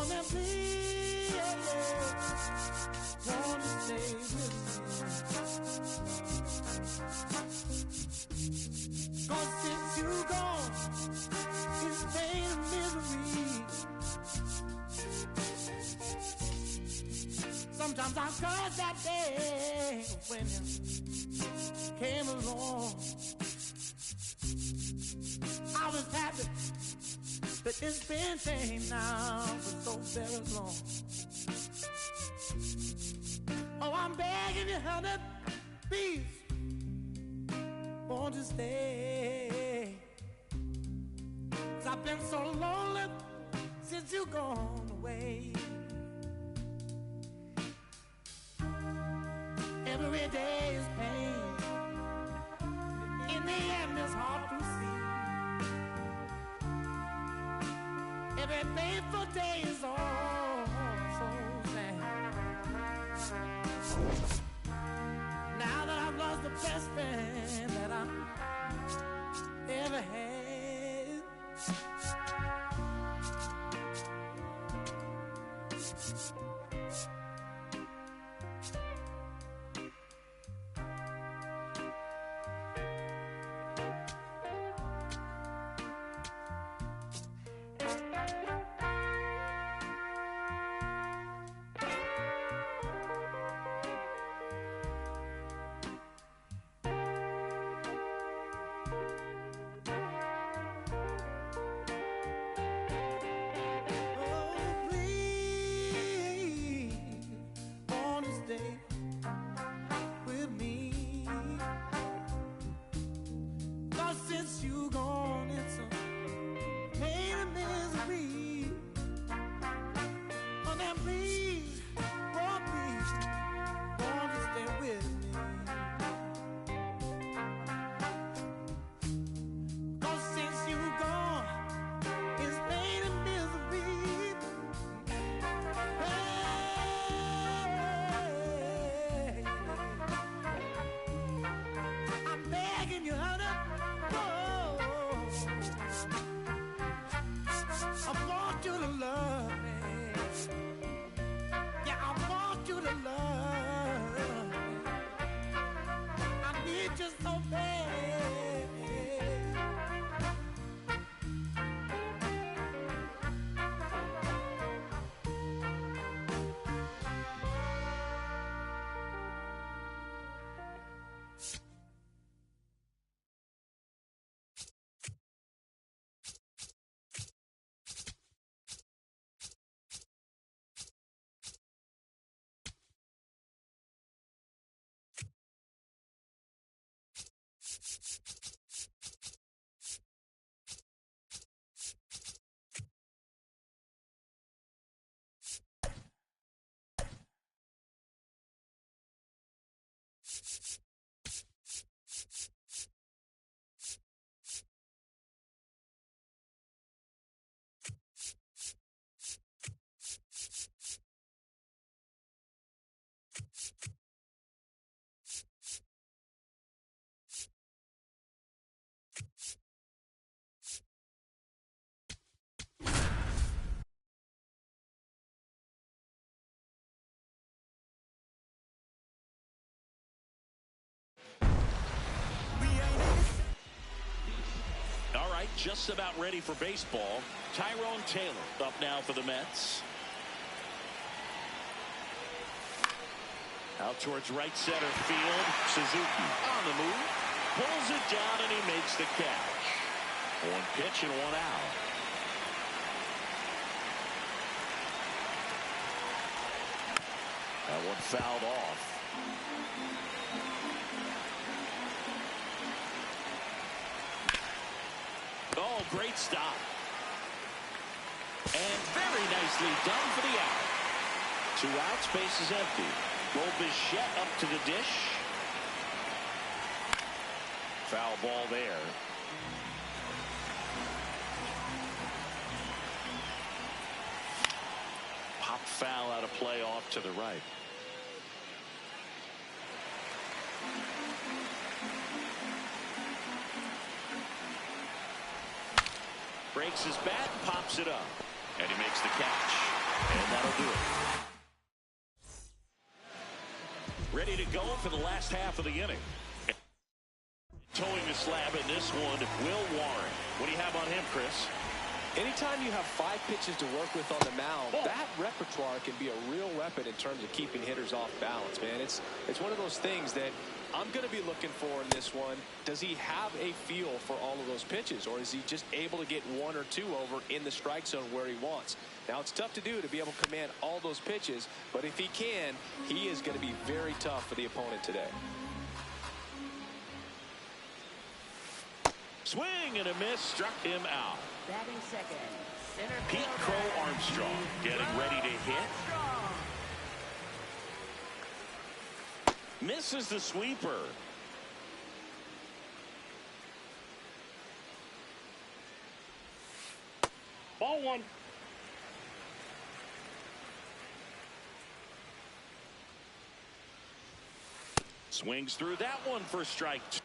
on that please, won't you stay with me? 'Cause since you gone, it's pain and misery. Sometimes I curse that day when you came along. I was happy, but it's been changed now for so very long. Oh, I'm begging you, honey, please, won't you stay? 'Cause I've been so lonely since you gone away. Every day is pain. In the end, it's hard to see. Every painful day is all so sad. Now that I've lost the best friend that I ever had. Just about ready for baseball. Tyrone Taylor up now for the Mets. Out towards right center field. Suzuki on the move. Pulls it down and he makes the catch. One pitch and one out. That one fouled off. Oh, great stop. And very nicely done for the out. 2 outs, base is empty. Roll Bichette up to the dish. Foul ball there. Pop foul out of play off to the right. Breaks his bat, pops it up, and he makes the catch. And that'll do it. Ready to go for the last half of the inning. Towing the slab in this one, Will Warren. What do you have on him, Chris? Anytime you have 5 pitches to work with on the mound, that repertoire can be a real weapon in terms of keeping hitters off balance, man. It's one of those things that I'm going to be looking for in this one. Does he have a feel for all of those pitches, or is he just able to get 1 or 2 over in the strike zone where he wants? Now, it's tough to do to be able to command all those pitches, but if he can, he is going to be very tough for the opponent today. Swing and a miss, struck him out. Batting second, center Pete fielder, Crow Armstrong getting ready to hit. Misses the sweeper. Ball 1. Swings through that one for strike 2.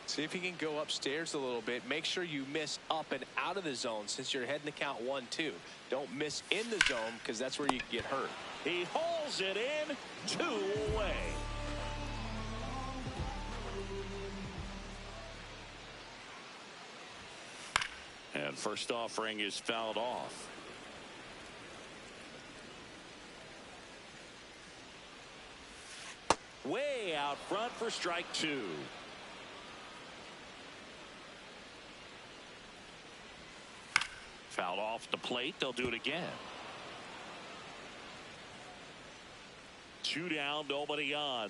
See if he can go upstairs a little bit. Make sure you miss up and out of the zone since you're heading to count 1-2. Don't miss in the zone because that's where you can get hurt. He hauls it in, 2 away. And first offering is fouled off. Way out front for strike 2. Fouled off the plate. They'll do it again. 2 down, nobody on.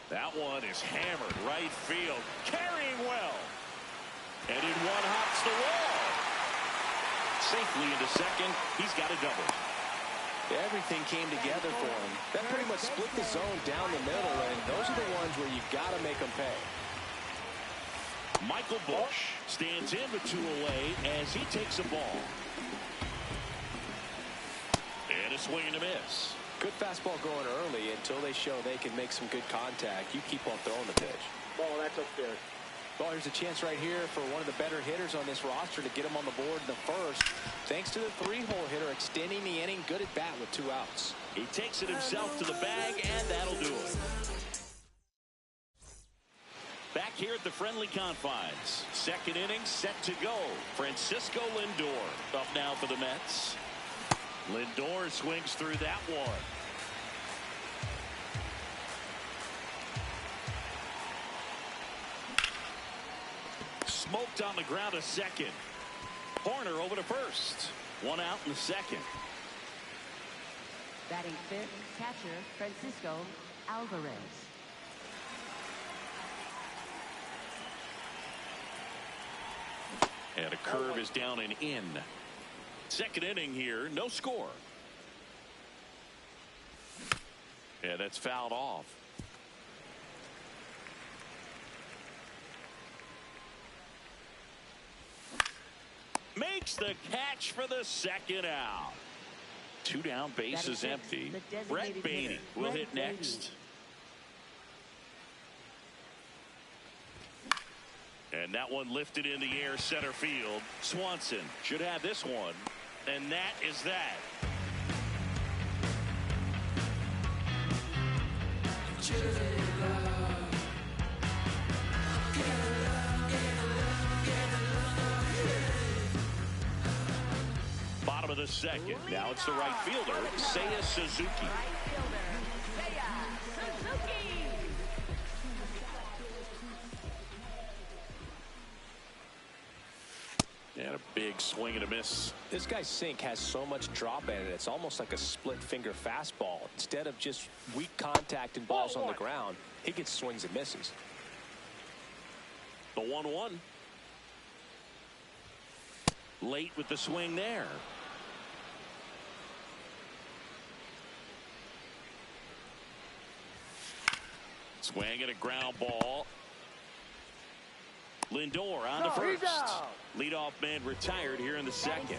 That one is hammered right field. Carrying well. And in one hops the wall. Safely into second. He's got a double. Everything came together for him. That pretty much split the zone down the middle, and those are the ones where you got to make them pay. Michael Bush stands in with 2 away as he takes a ball. And a swing and a miss. Good fastball going early until they show they can make some good contact. You keep on throwing the pitch. Ball, that's upstairs. Well, here's a chance right here for one of the better hitters on this roster to get him on the board in the first. Thanks to the 3-hole hitter extending the inning. Good at bat with 2 outs. He takes it himself to the bag, and that'll do it. Back here at the friendly confines. Second inning set to go. Francisco Lindor up now for the Mets. Lindor swings through that one. Smoked on the ground to second. Horner over to first. 1 out in the second. batting fifth, catcher Francisco Alvarez. And a curve is down and in. Second inning here, no score. Yeah, that's fouled off. Makes the catch for the second out. 2 down, base is empty. Brett Beatty will hit next. And that one lifted in the air center field. Swanson should have this one. And that is that. Bottom of the second. Now it's the right fielder, Seiya Suzuki. And a big swing and a miss. This guy's sink has so much drop in it. It's almost like a split finger fastball. Instead of just weak contact and balls on the ground, he gets swings and misses. The 1-1. Late with the swing there. Swing and a ground ball. Lindor on to first. Leadoff man retired here in the second.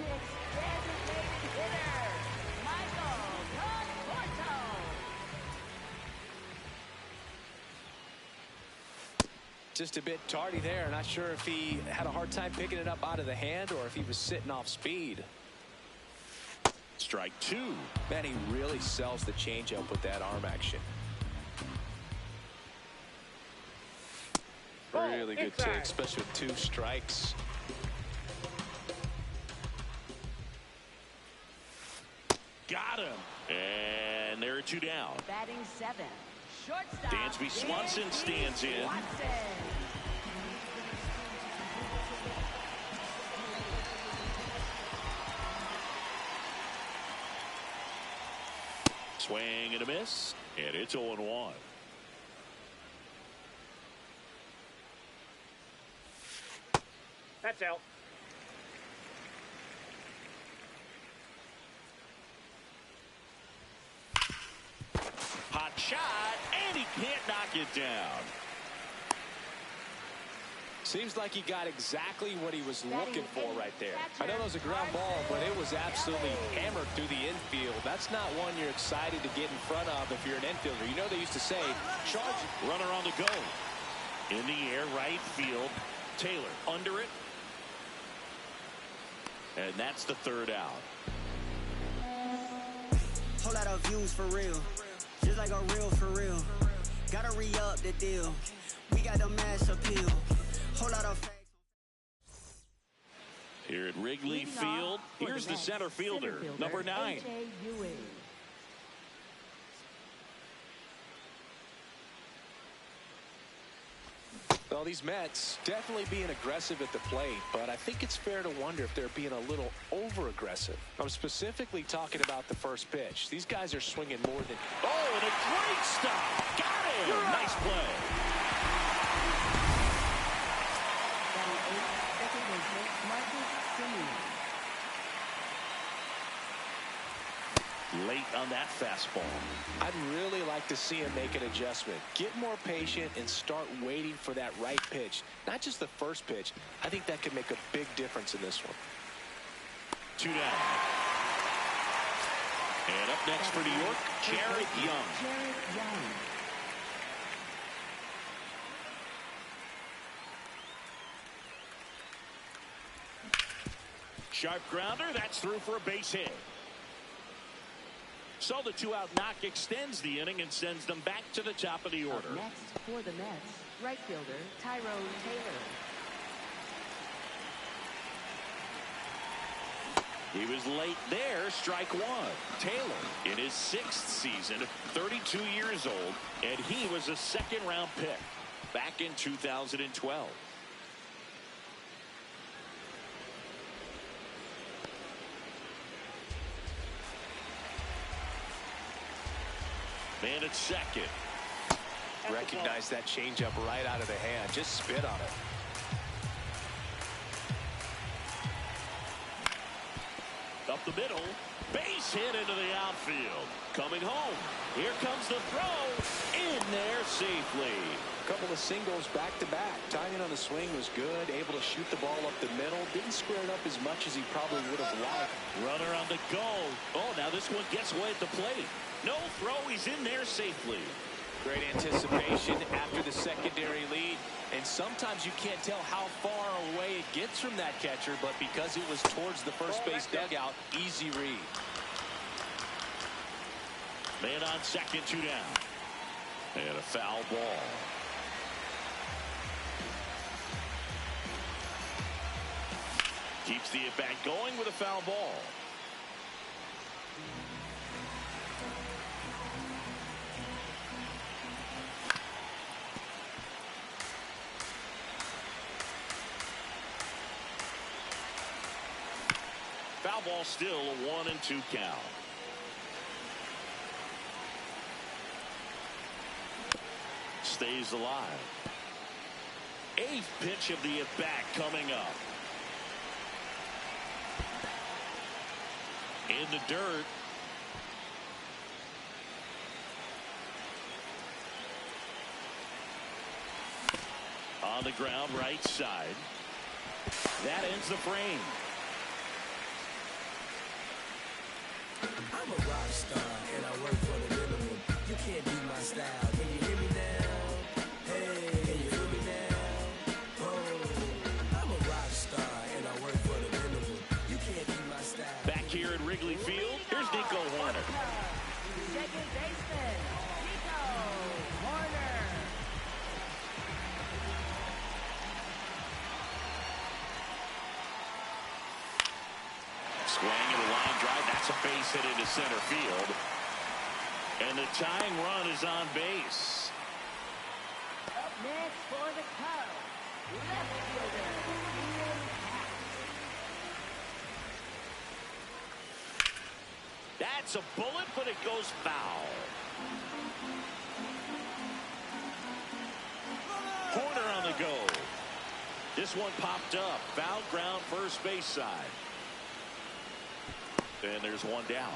Just a bit tardy there. Not sure if he had a hard time picking it up out of the hand or if he was sitting off speed. Strike two. Man, he really sells the changeup with that arm action. Really good take, especially with 2 strikes. Got him. And there are 2 down. Batting 7. Shortstop. Dansby Swanson stands in. Swing and a miss, and it's 0-1. That's out. Hot shot, and he can't knock it down. Seems like he got exactly what he was looking for right there. I know that was a ground ball, but it was absolutely hammered through the infield. That's not one you're excited to get in front of if you're an infielder. You know they used to say, charge it. Runner on the go. In the air, right field. Taylor under it. And that's the 3rd out. Whole lot of views for real. Just like a real for real. Gotta re-up the deal. We got the mass appeal. Whole lot of facts. Here at Wrigley Field, here's the center fielder, number 9. Well, these Mets definitely being aggressive at the plate, but I think it's fair to wonder if they're being a little over-aggressive. I'm specifically talking about the first pitch. These guys are swinging more than... Oh, and a great stop. Got him. Nice play. Late on that fastball. I'd really like to see him make an adjustment. Get more patient and start waiting for that right pitch. Not just the first pitch. I think that could make a big difference in this one. 2 down. And up next for New York, Jared Young. Sharp grounder. That's through for a base hit. So the 2-out knock extends the inning and sends them back to the top of the order. Up next for the Mets, right fielder Tyrone Taylor. He was late there, strike 1. Taylor in his 6th season, 32 years old, and he was a 2nd-round pick back in 2012. Man at second. Recognize that changeup right out of the hand. Just spit on it. Up the middle. Base hit into the outfield. Coming home. Here comes the throw. In there safely. A couple of singles back-to-back. Timing on the swing was good. Able to shoot the ball up the middle. Didn't square it up as much as he probably would have liked. Runner on the go. Oh, now this one gets away at the plate. No throw. He's in there safely. Great anticipation after the secondary lead. And sometimes you can't tell how far away it gets from that catcher, but because it was towards the first base dugout, easy read. Man on second, 2 down. And a foul ball. Keeps the at-bat going with a foul ball. Foul ball, still a 1-2 count. Stays alive. 8th pitch of the at-bat coming up. In the dirt. On the ground, right side. That ends the frame. I'm a rock star and I work for the minimum. You can't beat my style. Can you hear me now? Hey, can you hear me now? Wrigley Field. Here's Nico Horner. Second baseman, Nico Horner. Swing and a line drive. That's a base hit into center field. And the tying run is on base. Up next for the Cubs, left fielder, Ian Happ. That's a bullet, but it goes foul. Horner on the go. This one popped up. Foul ground first base side. And there's one down.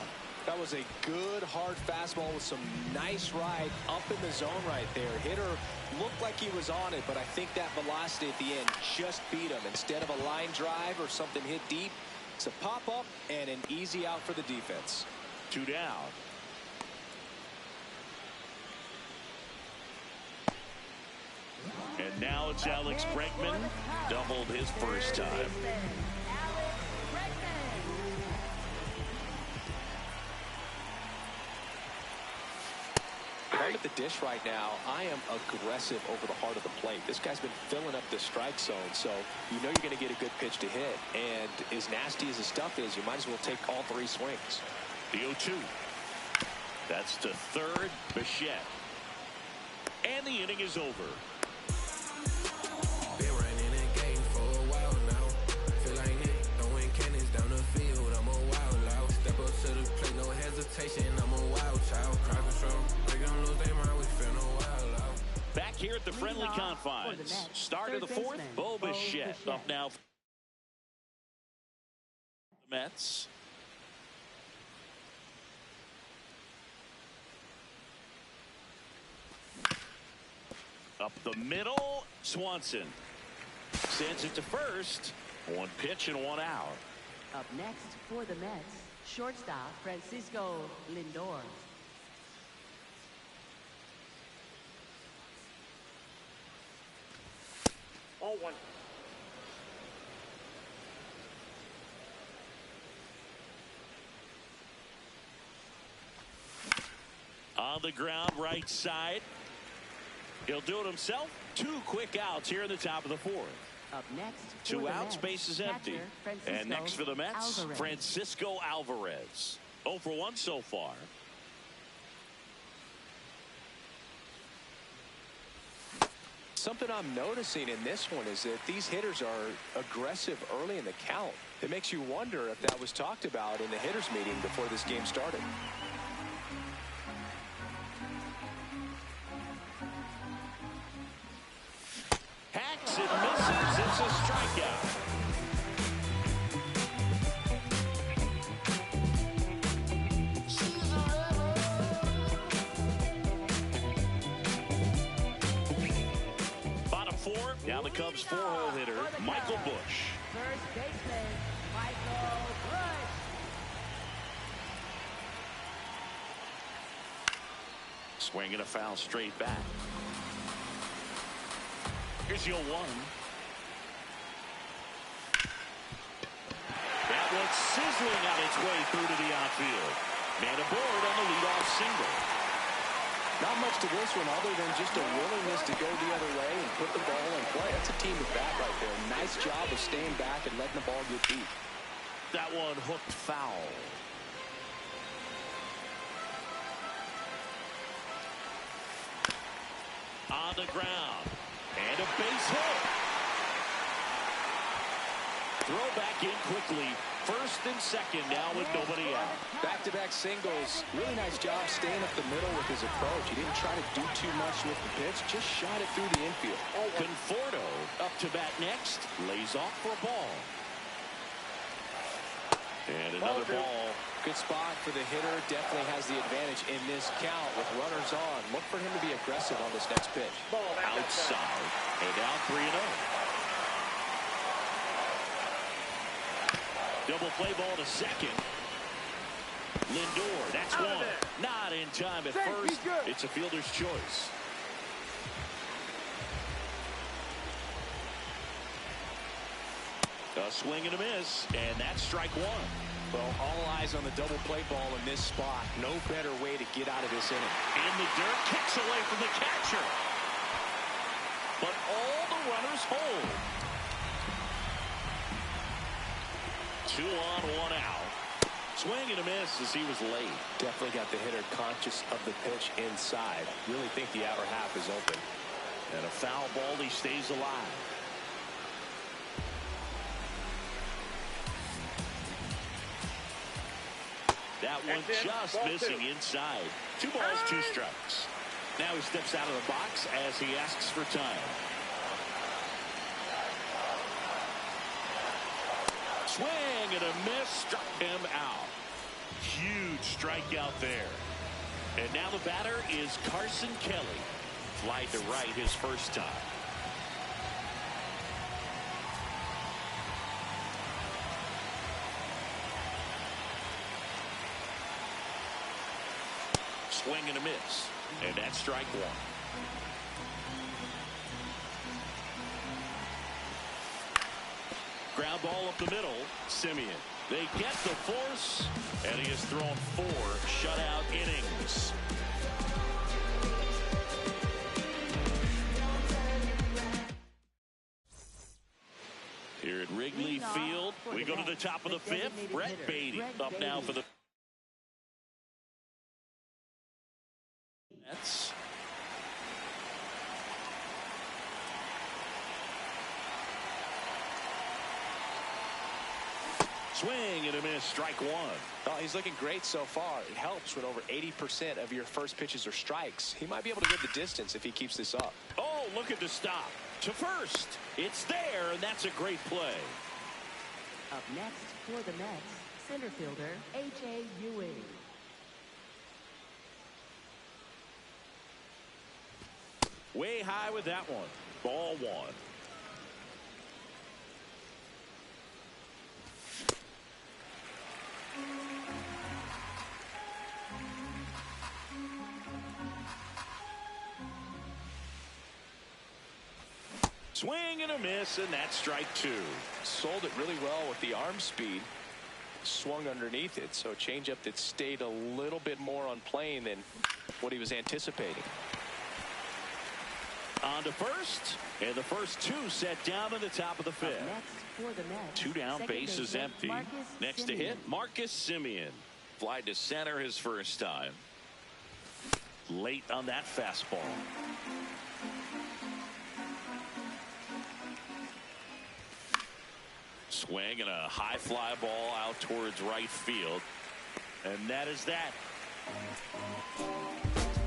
That was a good hard fastball with some nice ride up in the zone right there. Hitter looked like he was on it, but I think that velocity at the end just beat him. Instead of a line drive or something hit deep, it's a pop up and an easy out for the defense. 2 down. And now it's Alex Bregman. Doubled his first time. If I look at the dish right now, I am aggressive over the heart of the plate. This guy's been filling up the strike zone, so you know you're going to get a good pitch to hit. And as nasty as the stuff is, you might as well take all 3 swings. The 0-2. That's to third, Bichette. And the inning is over. Been running the game for a while now. Feel like Nick throwing cannons down the field. I'm a wild loud. Step up to the plate, no hesitation. I'm a wild child. Crowd control. They gon' lose their mind. We feel no wild out. Back here at the friendly confines. Start of the fourth, Bo Bichette up now. The Mets. Up the middle, Swanson sends it to first. 1 pitch and 1 out. Up next for the Mets, shortstop Francisco Lindor. Oh, 1. On the ground, right side. He'll do it himself. 2 quick outs here in the top of the 4th. Up next, 2 outs, base is empty. And next for the Mets, Alvarez. Francisco Alvarez. 0 for 1 so far. Something I'm noticing in this one is that these hitters are aggressive early in the count. It makes you wonder if that was talked about in the hitters meeting before this game started. Hacks and misses. It's a strikeout. Bottom 4. Now the Cubs 4-hole hitter, Michael Busch. First baseman, Michael Busch. Swinging a foul straight back. Here's the 0-1. That one's sizzling on its way through to the outfield. Man aboard on the leadoff single. Not much to this one other than just a willingness to go the other way and put the ball in play. That's a team at bat right there. Nice job of staying back and letting the ball get deep. That one hooked foul. On the ground. And a base hit. Throw back in quickly. First and second now with nobody out. Back-to-back singles. Really nice job staying up the middle with his approach. He didn't try to do too much with the pitch. Just shot it through the infield. Conforto up to bat next. Lays off for a ball. And another ball. Good spot for the hitter. Definitely has the advantage in this count with runners on. Look for him to be aggressive on this next pitch. Outside. And now 3-0. Double play ball to second. Lindor, that's one. Not in time at first. It's a fielder's choice. A swing and a miss, and that's strike 1. Well, all eyes on the double play ball in this spot. No better way to get out of this inning. In the dirt, kicks away from the catcher. But all the runners hold. 2 on, 1 out. Swing and a miss as he was late. Definitely got the hitter conscious of the pitch inside. Really think the outer half is open. And a foul ball, he stays alive. That one just missing inside. 2 balls, 2 strikes. Now he steps out of the box as he asks for time. Swing and a miss, struck him out. Huge strikeout there. And now the batter is Carson Kelly. Flied to right his first time. Swing and a miss. And that's strike 1. Ground ball up the middle. Simeon. They get the force, and he has thrown 4 shutout innings. Here at Wrigley Field, we go to the top of the 5th. Brett Beatty up now for the Mets. Swing and a miss, strike 1. Oh, he's looking great so far. It helps when over 80% of your first pitches are strikes. He might be able to get the distance if he keeps this up. Oh, look at the stop. To first. It's there, and that's a great play. Up next for the Mets, center fielder H.A. Ewing. Way high with that one. Ball 1. Swing and a miss, and that's strike 2. Sold it really well with the arm speed. Swung underneath it, so a changeup that stayed a little bit more on plane than what he was anticipating. On to first, and the first 2 set down in the top of the 5th. For the Mets, 2 down, bases empty. Next to hit, Marcus Simeon. Fly to center his first time. Late on that fastball. Swing and a high fly ball out towards right field. And that is that.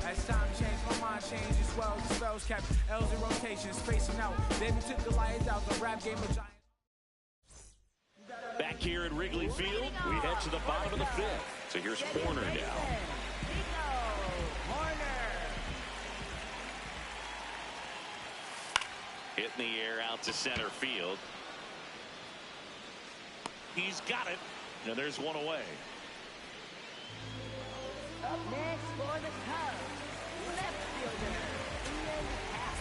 As time changed, my mind changed as well. The spells kept L's in rotation, spacing out. Then we took the lions out, the rap game of giant. Back here at Wrigley Field, we head to the bottom of the 5th. So here's Horner now. Hit in the air out to center field. He's got it. Now there's one away. Up next for the Cubs, left fielder Ian Happ.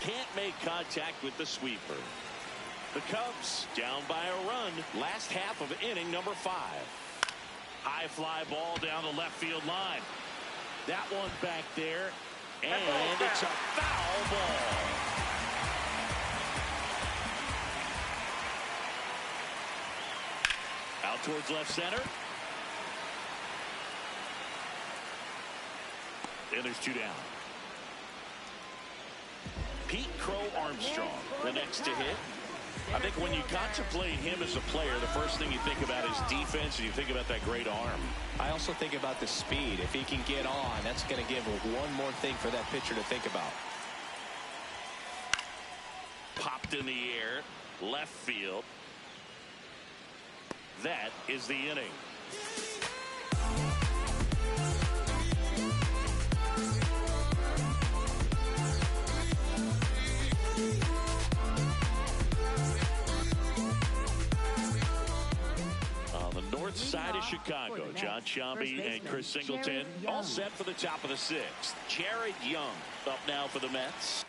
Can't make contact with the sweeper. The Cubs down by a run. Last half of inning number 5. High fly ball down the left field line. That one back there. And it's a foul ball. Out towards left center. And there's 2 down. Pete Crow Armstrong, the next to hit. I think when you contemplate him as a player, the first thing you think about is defense, and you think about that great arm. I also think about the speed. If he can get on, that's going to give one more thing for that pitcher to think about. Popped in the air, left field. That is the inning. North side of Chicago, John Sciambi and Chris Singleton all set for the top of the 6th. Jared Young up now for the Mets.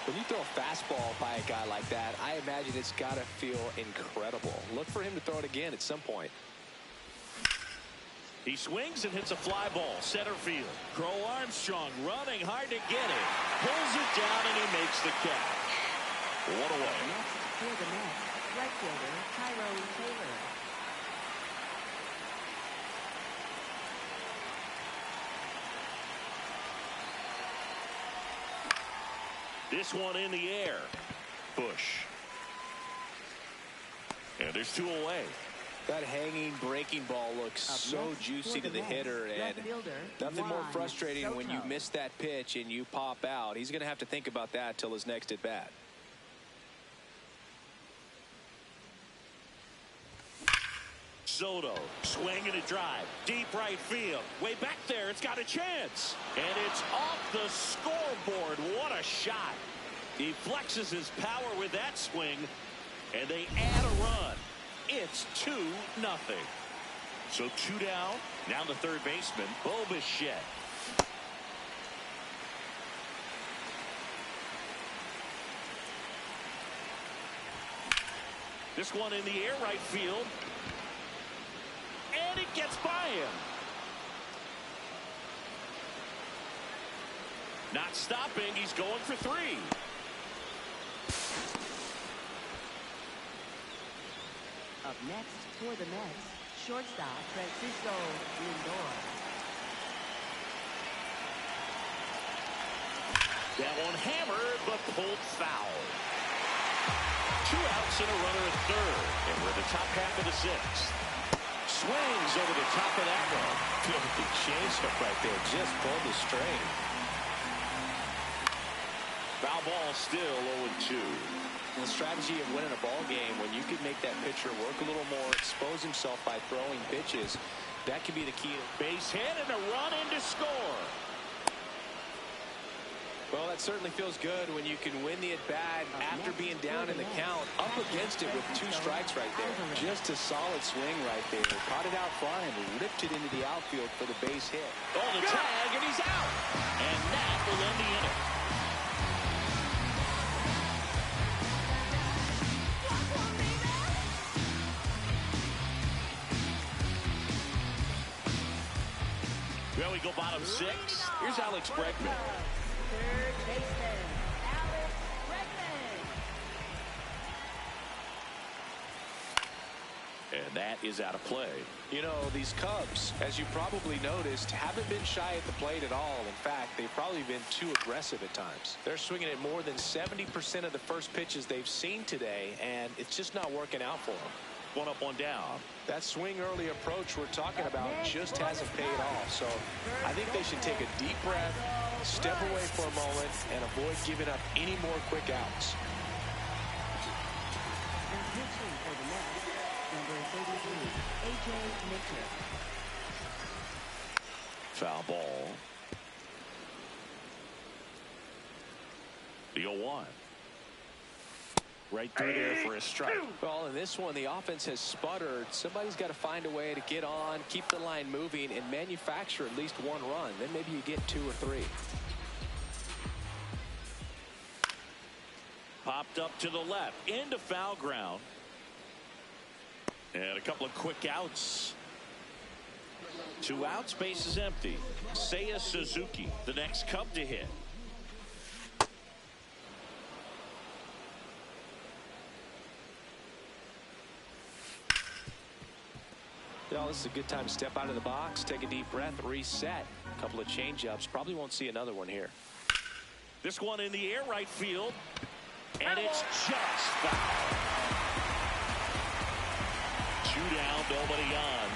When you throw a fastball by a guy like that, I imagine it's got to feel incredible. Look for him to throw it again at some point. He swings and hits a fly ball center field. Crow Armstrong running hard to get it. Pulls it down and he makes the catch. What away. Next for the Mets, right fielder Tyrone Taylor. This one in the air. Bush. And there's 2 away. That hanging breaking ball looks so juicy to the hitter, and nothing more frustrating when you miss that pitch and you pop out. He's going to have to think about that till his next at bat. Soto swinging a drive deep right field, way back there. It's got a chance, and it's off the scoreboard. What a shot. He flexes his power with that swing, and they add a run. It's 2-0. So 2 down. Now the third baseman, Bo Bichette. This one in the air right field. And it gets by him. Not stopping. He's going for 3. Up next for the Mets, shortstop Francisco Lindor. That one hammered, but pulled foul. 2 outs and a runner at third. And we're in the top half of the 6th. Swings over the top of that one. Filthy changeup right there. Just pulled the string. Foul ball still 0-2. The strategy of winning a ball game, when you can make that pitcher work a little more, expose himself by throwing pitches, that could be the key. Base hit and a run in to score. Well, that certainly feels good when you can win the at-bat after being down in the count, up against it with 2 strikes right there. Just a solid swing right there. Caught it out front and ripped it into the outfield for the base hit. Oh, the tag, and he's out. And that will end the inning. Well, we go bottom 6. Here's Alex Bregman. Third baseman, Alex Bregman. And that is out of play. You know, these Cubs, as you probably noticed, haven't been shy at the plate at all. In fact, they've probably been too aggressive at times. They're swinging at more than 70% of the first pitches they've seen today, and it's just not working out for them. 1 up, 1 down. That swing early approach we're talking about just hasn't paid off. So I think they should take a deep breath, step away for a moment, and avoid giving up any more quick outs. And pitching for the Mets, number 33, A.J. Mitchell. Foul ball. The 0-1. Right through there for a strike. Well, in this one, the offense has sputtered. Somebody's got to find a way to get on, keep the line moving, and manufacture at least 1 run. Then maybe you get 2 or 3. Popped up to the left, into foul ground. And a couple of quick outs. 2 outs, base is empty. Seiya Suzuki, the next Cub to hit. Well, this is a good time to step out of the box, take a deep breath, reset. A couple of change-ups. Probably won't see another one here. This one in the air right field. And it's just foul. 2 down, nobody on.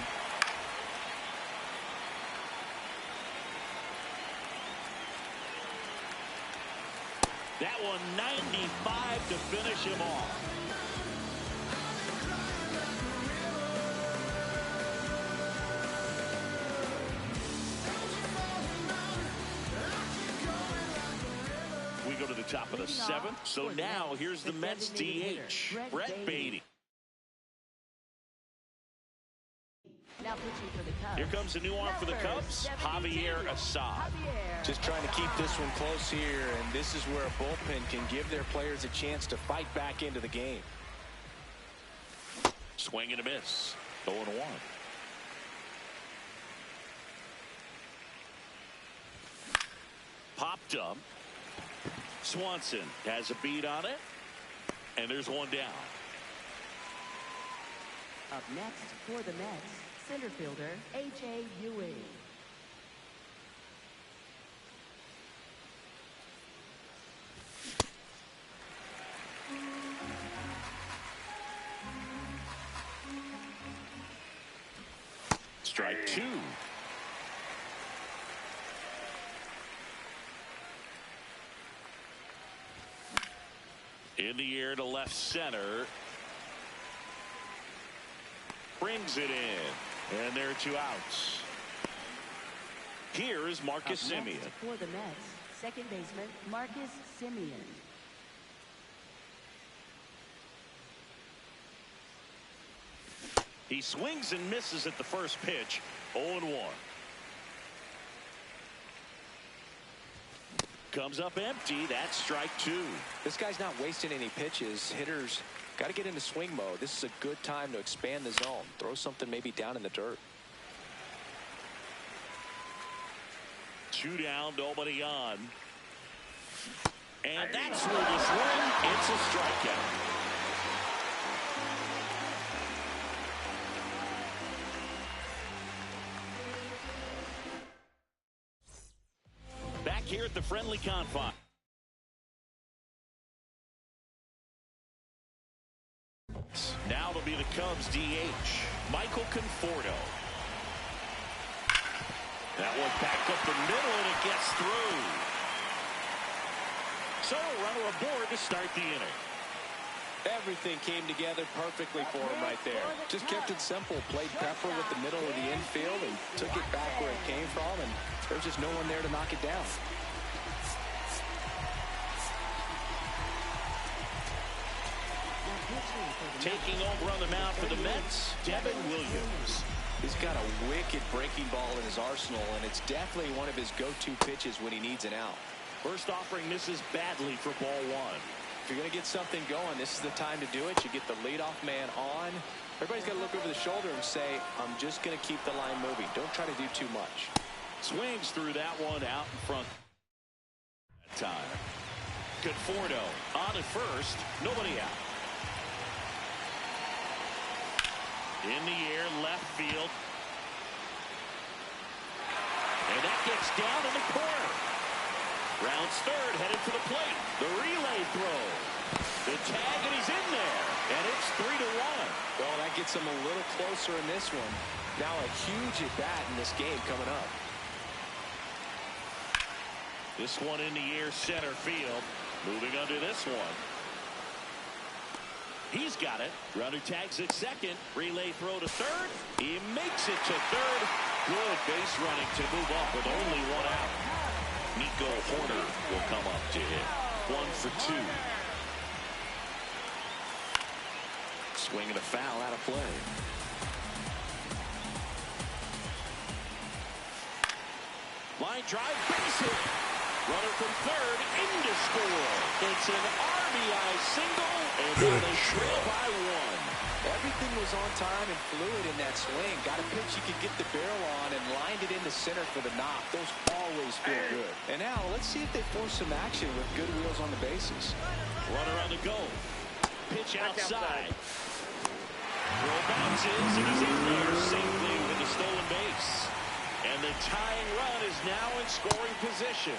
That one 95 to finish him off. We go to the top of the 7th. So now here's the Mets DH, Brett Beatty. Now pitching for the Cubs. Here comes the new arm for the Cubs, Javier Assad. Just trying to keep this one close here, and this is where a bullpen can give their players a chance to fight back into the game. Swing and a miss. 0-1. Popped up. Swanson has a beat on it, and there's one down. Up next for the Mets, center fielder A.J. Ewing. Strike 2. In the air to left center. Brings it in. And there are 2 outs. Here is Marcus Semien. For the Mets, second baseman Marcus Semien. He swings and misses at the first pitch. 0-1. Comes up empty. That's strike 2. This guy's not wasting any pitches. Hitters got to get into swing mode. This is a good time to expand the zone. Throw something maybe down in the dirt. 2 down, nobody on. And that's where the swing. It's a strikeout. Back here at the friendly confine. Now it'll be the Cubs DH, Michael Conforto. That one back up the middle, and it gets through. So a runner aboard to start the inning. Everything came together perfectly for him right there. Just kept it simple. Played pepper with the middle of the infield and took it back where it came from, and there's just no one there to knock it down. Taking over on the mound for the Mets, Devin Williams. He's got a wicked breaking ball in his arsenal, and it's definitely one of his go-to pitches when he needs an out. First offering misses badly for ball 1. If you're going to get something going, this is the time to do it. You get the leadoff man on. Everybody's got to look over the shoulder and say, I'm just going to keep the line moving. Don't try to do too much. Swings through that one out in front. That time. Conforto on at first. Nobody out. In the air, left field. And that gets down in the corner. Rounds third, headed for the plate. The relay throw. The tag, and he's in there. And it's 3-1. Well, that gets him a little closer in this one. Now a huge at-bat in this game coming up. This one in the air, center field. Moving under this one. He's got it. Runner tags at second. Relay throw to third. He makes it to third. Good base running to move up with only 1 out. Nico Horner will come up to hit. 1 for 2. Swing and a foul out of play. Line drive, base hit. Runner from third, in to score. It's an RBI single, and now they trail by 1. Everything was on time and fluid in that swing. Got a pitch you could get the barrel on and lined it into center for the knock. Those always feel good. And now let's see if they force some action with good wheels on the bases. Runner on the go. Pitch outside. Throw bounces, and he's in there safely with the stolen base. And the tying run is now in scoring position.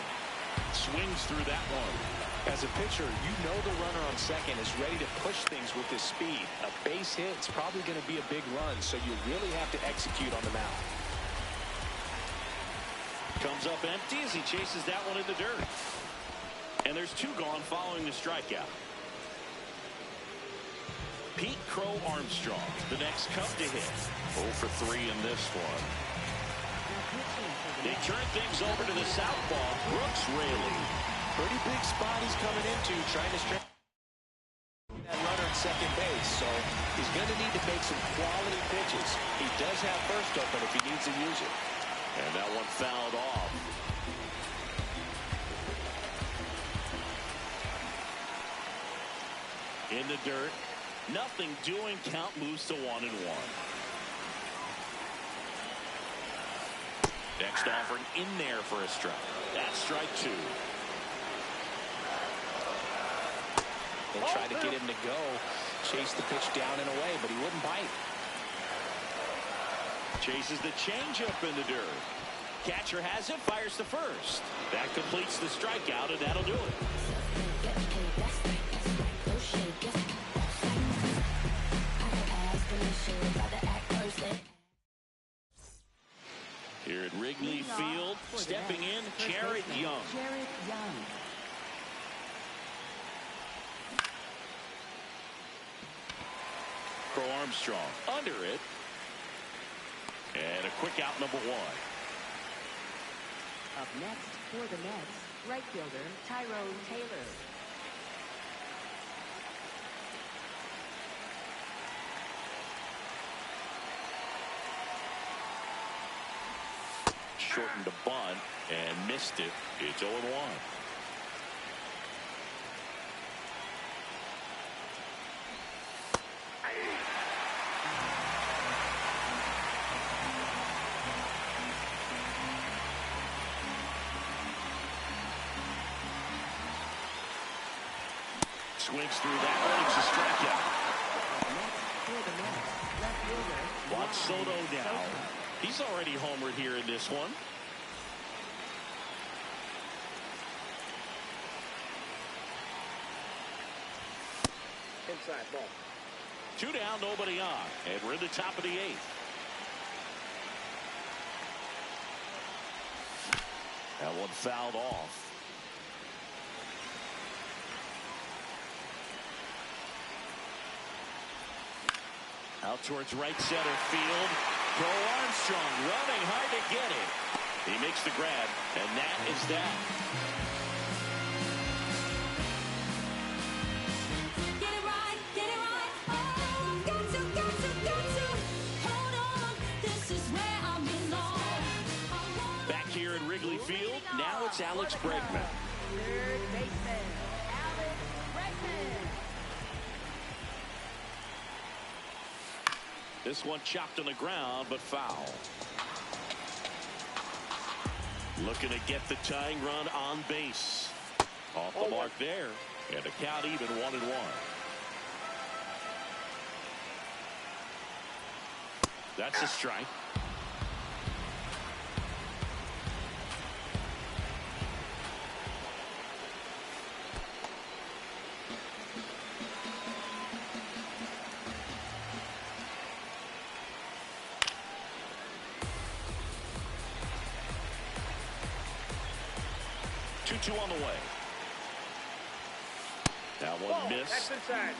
Swings through that one. As a pitcher, you know the runner on second is ready to push things with his speed. A base hit is probably going to be a big run, so you really have to execute on the mound. Comes up empty as he chases that one in the dirt. And there's 2 gone following the strikeout. Pete Crow Armstrong, the next Cub to hit. 0 for 3 in this one. They turn things over to the southpaw, Brooks Raley. Pretty big spot he's coming into, trying to straighten that runner at second base, so he's going to need to make some quality pitches. He does have first open if he needs to use it. And that one fouled off. In the dirt. Nothing doing. Count moves to 1-1. Next offering in there for a strike. That's strike 2. They tried to get him to go. Chase the pitch down and away, but he wouldn't bite. Chases the changeup in the dirt. Catcher has it, fires to first. That completes the strikeout, and that'll do it. Here at Wrigley Field, stepping in, Jared Young. For Armstrong, under it. And a quick out, number 1. Up next for the Mets, right fielder Tyrone Taylor. Shortened the bunt and missed it. It's 0-1. Swings through that one. It's a strikeout. Juan Soto now. He's already homered here in this one. Inside ball. 2 down, nobody on. And we're in the top of the 8th. That one fouled off. Out towards right center field. Go Armstrong running hard to get it. He makes the grab, and that is that. Get it right, get it right. Oh, got to. Hold on, this is where I belong. Back here at Wrigley Field, now it's Alex Bregman. Third baseman, Alex Bregman. This one chopped on the ground, but foul. Looking to get the tying run on base. Off the mark there. And the count even 1-1. That's a strike. Two on the way. That one missed. That's inside.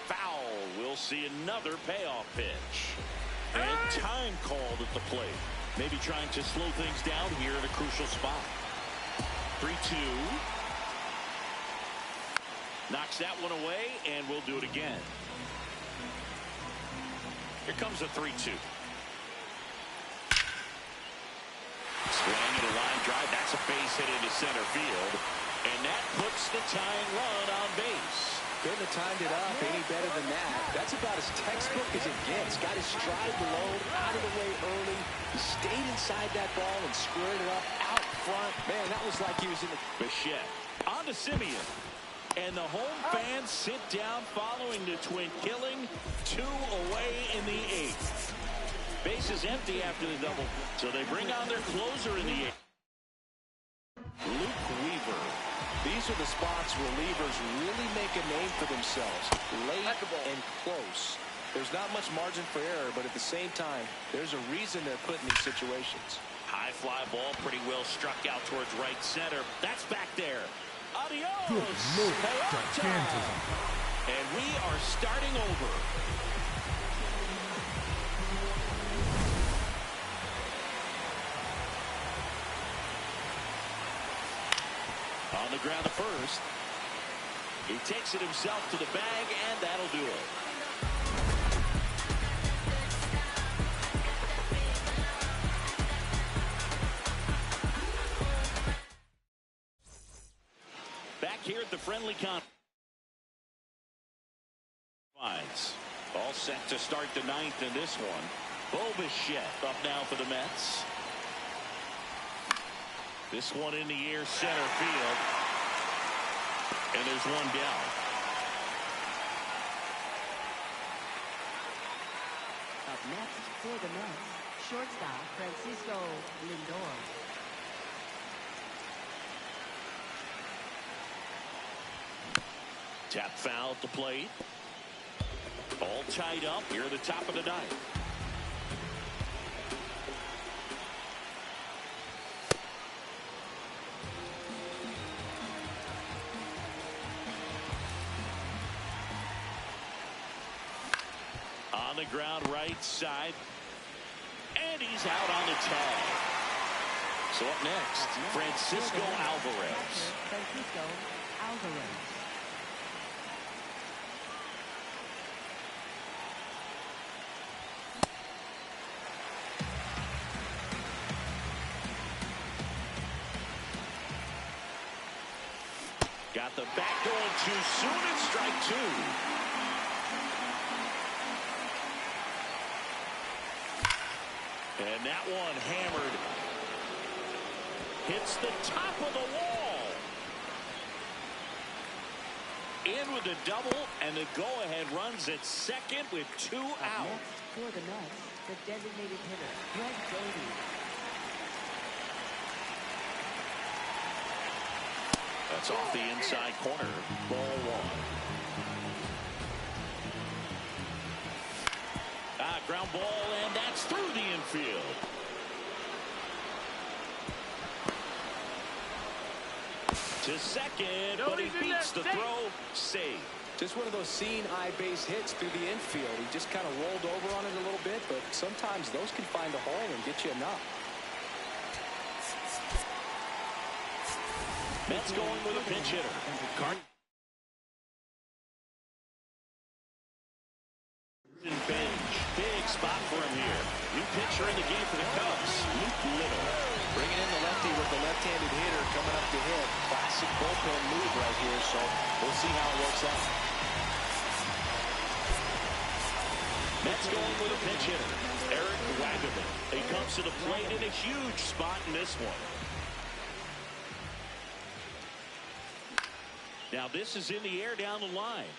Foul. We'll see another payoff pitch. And time called at the plate. Maybe trying to slow things down here at a crucial spot. 3-2. Knocks that one away, and we'll do it again. Here comes a 3-2. Swing and a line drive. That's a base hit into center field. And that puts the tying run on base. Couldn't have timed it up any better than that. That's about as textbook as it gets. Got his stride low, out of the way early. He stayed inside that ball and squared it up out front. Man, that was like he was in the... Bichette on to Simeon. And the home fans sit down following the twin killing. 2 away in the 8th. Base is empty after the double, so they bring on their closer in the 8th. Luke Weaver. These are the spots relievers really make a name for themselves. Late and close. There's not much margin for error, but at the same time, there's a reason they're put in these situations. High fly ball, pretty well struck out towards right center. That's back there. Adios. And we are starting over. the ground to first. He takes it himself to the bag, and that'll do it. Back here at the friendly confines. All set to start the ninth in this one. Bobichette up now for the Mets. This one in the air, center field. And there's one down. Up next for the Mets, shortstop Francisco Lindor. Tap foul at the plate. All tied up here at the top of the ninth. On the ground right side. And he's out on the tag. So up next, Francisco Alvarez. Francisco Alvarez. Got the back going too soon, and strike two. And that one hammered. Hits the top of the wall. In with the double, and the go-ahead runs at second with 2 out. Next for the Mets, the designated hitter, Greg Davies. That's off the inside corner. Ball one. Ground ball, and that's through the infield. To second, but he beats the throw. Save. Just one of those seeing eye base hits through the infield. He just kind of rolled over on it a little bit, but sometimes those can find a hole and get you a knock. Mets going with a pinch hitter. Bench. Big spot for him here. New pitcher in the game for the Cubs, Luke Little. Bringing in the lefty with the left-handed hitter coming up to hit. Classic bullpen move right here, so we'll see how it works out. Mets going with a pinch hitter, Eric Wagaman. He comes to the plate in a huge spot in this one. Now this is in the air down the line.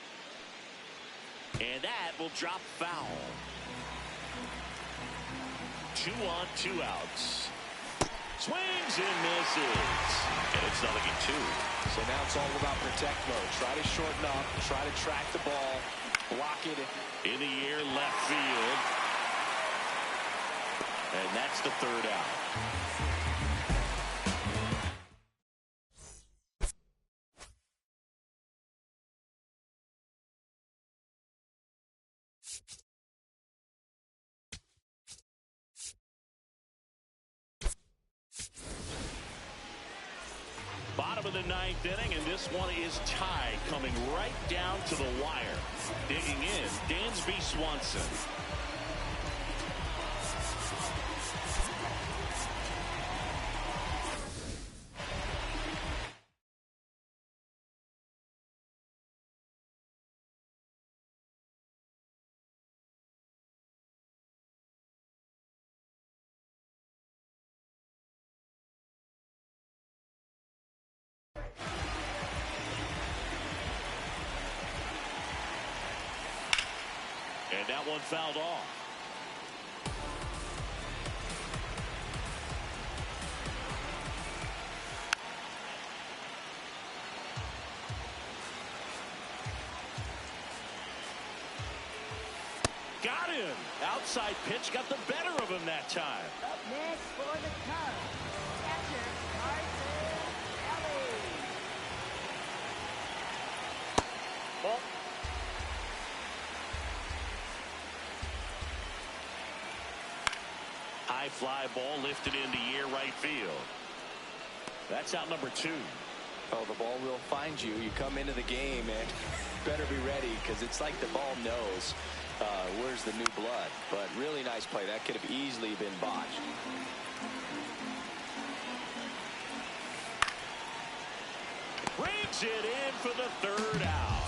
And that will drop foul. 2 on, 2 outs. Swings and misses. And it's 0-2. So now it's all about protect mode. Try to shorten up, try to track the ball, block it. In the air, left field. And that's the 3rd out. Bottom of the 9th inning, and this one is tied, coming right down to the wire. Digging in, Dansby Swanson. And that one fouled off. Got him. Outside pitch got the better of him that time. Up next for the Cubs, catcher Carson Ellie. Well, high fly ball lifted into the air right field. That's out number 2. Oh, the ball will find you. You come into the game and better be ready, because it's like the ball knows where's the new blood. But really nice play. That could have easily been botched. Brings it in for the third out.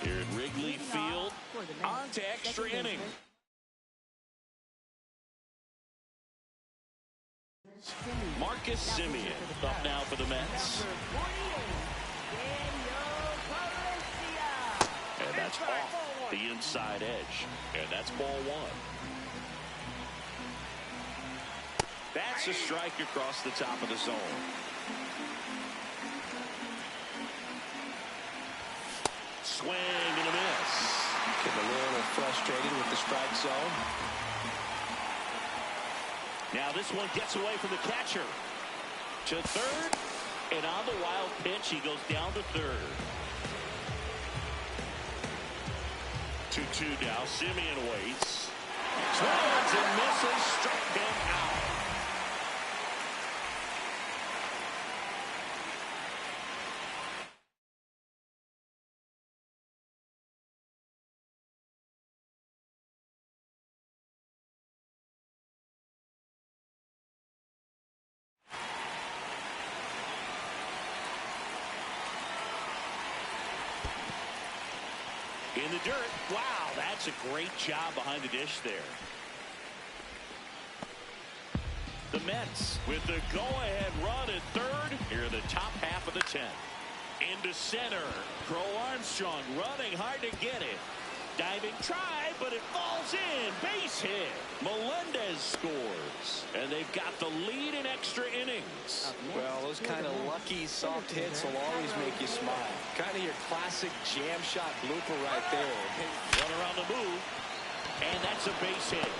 Here at Wrigley Field, on to extra inning. Marcus Simeon up now for the Mets. And that's off the inside edge. And that's ball one. That's a strike across the top of the zone. Swing and a miss. Getting a little frustrated with the strike zone. Now this one gets away from the catcher. To third. And on the wild pitch, he goes down to third. 2-2 now. Simeon waits. Swings and misses. Struck him out. In the dirt. Wow, that's a great job behind the dish there. The Mets with the go-ahead run at third. Here in the top half of the 10th. Into center. Crow Armstrong running hard to get it. Diving try, but it falls in. Base hit. Melendez scores. And they've got the lead in extra innings. Well, those kind of lucky soft hits will always make you smile. Kind of your classic jam shot blooper right there. Run around the move. And that's a base hit.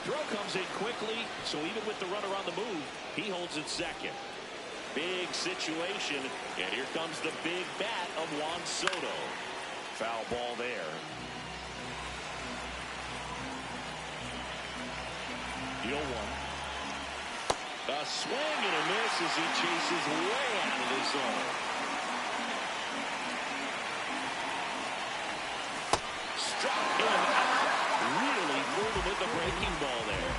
Throw comes in quickly, so even with the run around the move, he holds it second. Big situation, and here comes the big bat of Juan Soto. Foul ball there. Deal one. A swing and a miss as he chases way out of the zone. Struck him out. Really moved him with the breaking ball there.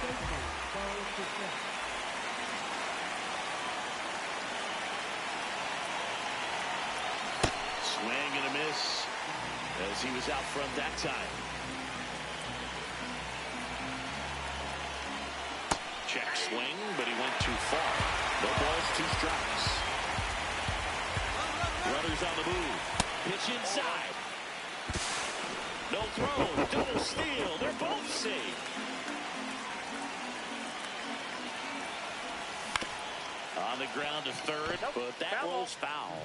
Swing and a miss as he was out front that time. Check swing, but he went too far. No balls, 2 strikes. Runners on the move. Pitch inside. No throw. Double steal. They're both safe. On the ground to third, but that rolls foul.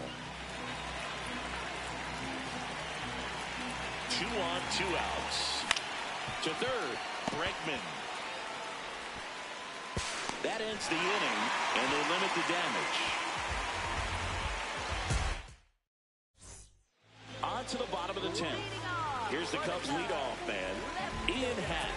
2 on, 2 outs. To third, Bregman. That ends the inning, and they limit the damage. On to the bottom of the 10th. Here's the Cubs leadoff man, Ian Happ.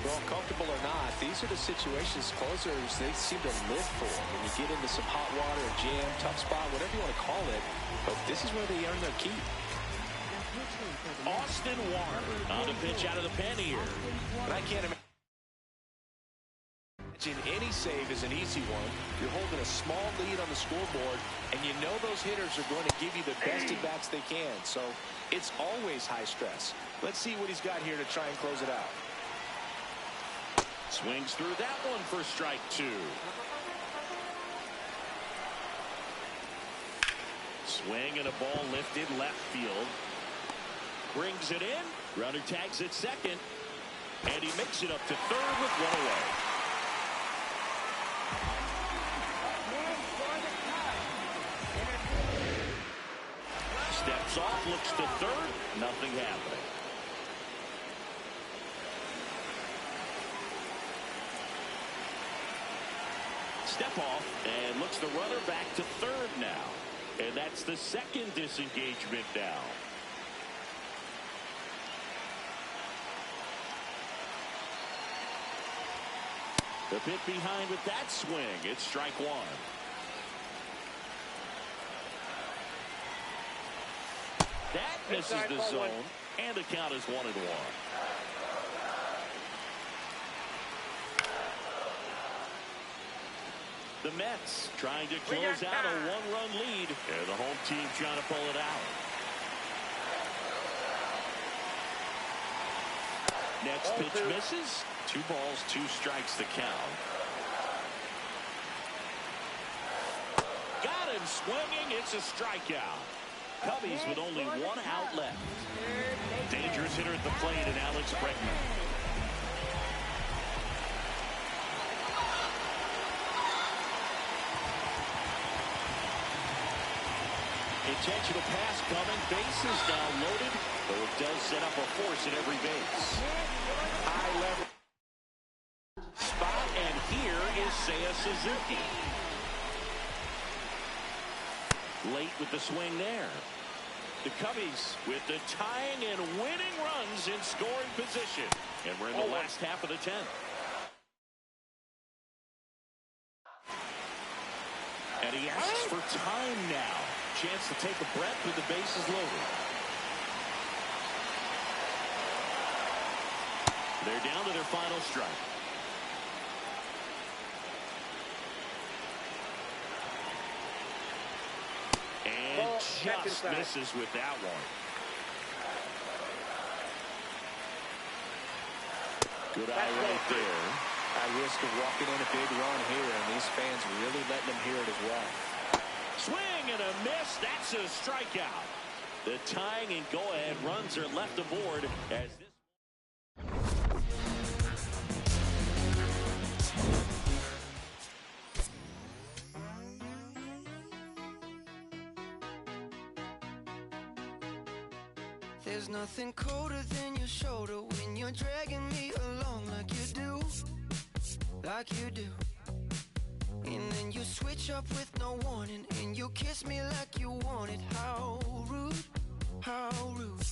Well, comfortable or not, these are the situations closers they seem to live for. When you get into some hot water, a jam, tough spot, whatever you want to call it. But this is where they earn their keep. Austin Warren on the pitch out of the pen here. And I can't imagine any save is an easy one. You're holding a small lead on the scoreboard, and you know those hitters are going to give you the best at-bats they can. So it's always high stress. Let's see what he's got here to try and close it out. Swings through that one for strike 2. Swing and a ball lifted left field. Brings it in. Runner tags at second. And he makes it up to third with 1 away. Steps off, looks to third. Nothing happening. Step off and looks the runner back to third now. And that's the second disengagement now. The bit behind with that swing. It's strike one. That misses the zone, and the count is 1-1. The Mets trying to close out a one-run lead, and the home team trying to pull it out. Next pitch misses. 2 balls, 2 strikes to count. Got him swinging. It's a strikeout. Cubbies with only 1 out left. Dangerous hitter at the plate, and Alex Bregman. Intentional pass coming. Bases now loaded, though it does set up a force at every base. High level spot, and here is Seiya Suzuki. Late with the swing there. The Cubbies with the tying and winning runs in scoring position. And we're in the last half of the 10th. And he asks for time now. Chance to take a breath with the bases loaded. They're down to their final strike. And just misses with that one. Good eye right there. At risk of walking in a big run here, and these fans really letting them hear it as well. Swing and a miss. That's a strikeout. The tying and go-ahead runs are left aboard as this. There's nothing colder than your shoulder when you're dragging me along like you do. Like you do. And then you switch up with no warning, and you kiss me like you want it. How rude, how rude.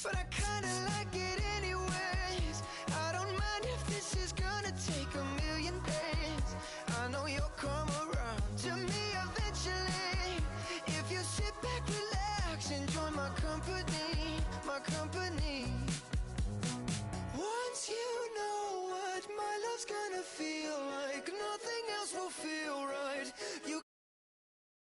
But I kinda like it anyways. I don't mind if this is gonna take a million days. I know you'll come around to me eventually. If you sit back, relax, and join my company, my company. Once you know what my love's gonna feel like, nothing else will feel right. You